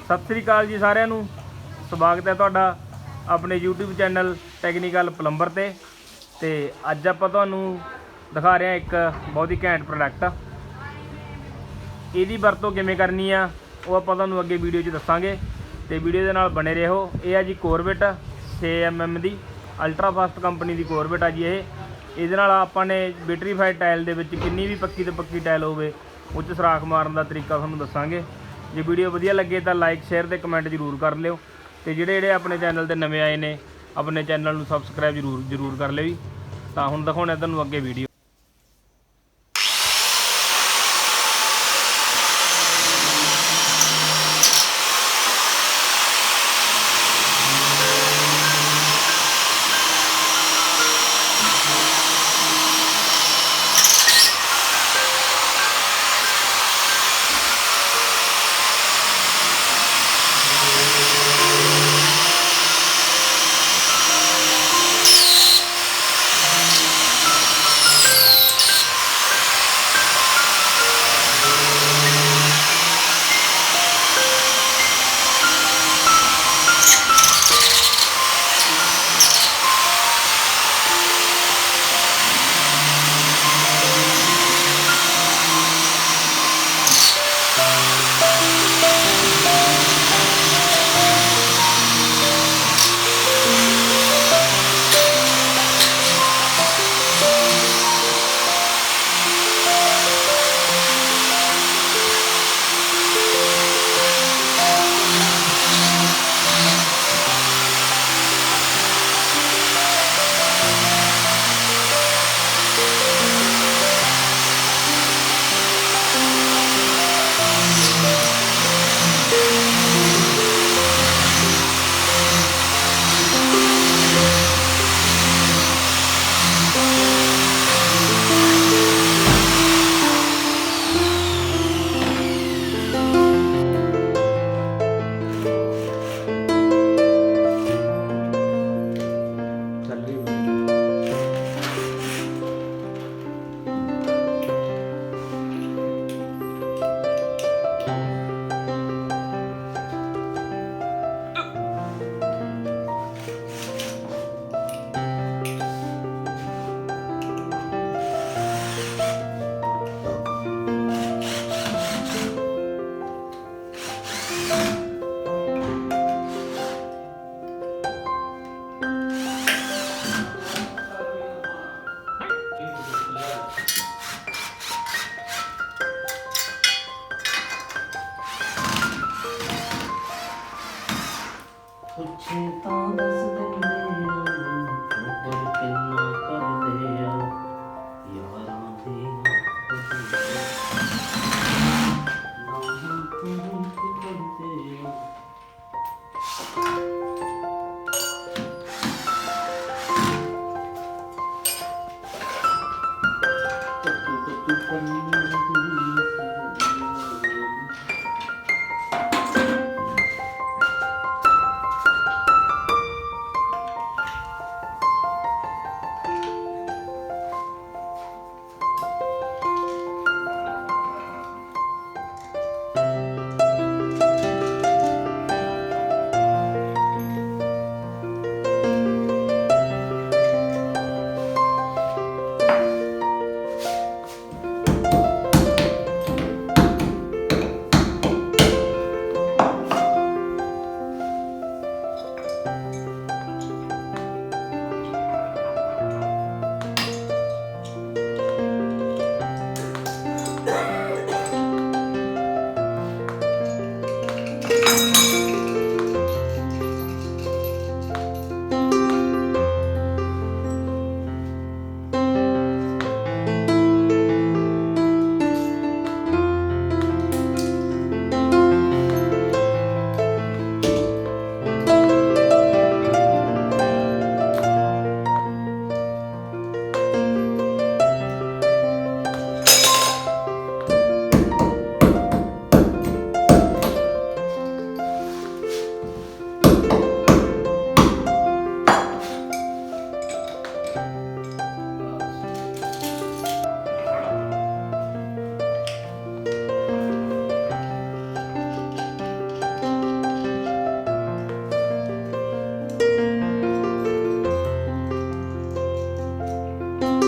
सत श्री अकाल जी सारिਆਂ ਨੂੰ स्वागत है तुहाडा अपने यूट्यूब चैनल टैक्नीकल प्लंबर ते अज आपां तुहानूं दिखा रहे हैं एक बहुत ही घैंट प्रोडक्ट। इहदी वरतों किवें करनी आ वो आपां तुहानूं अगे वीडियो 'च दस्सांगे ते वीडियो दे नाल बने रहो। ये है जी कोरबेट 6mm दी अल्ट्रा फास्ट कंपनी की कोरबेट आ जी। ये नाल आपां ने विट्रीफाइड टाइल दे विच किन्नी भी पक्की तो पक्की टाइल होवे उह 'च सराख मारन दा तरीका तुहानूं दस्सांगे। जे वीडियो वधिया लगे तो लाइक शेयर ते कमेंट जरूर कर लिओ ते जिहड़े अपने चैनल ते नवे आए ने अपने चैनल नूं सबसक्राइब जरूर कर लिओ। तो हुण दिखाउणे तुहानूं अगे वीडियो। ਜੀ।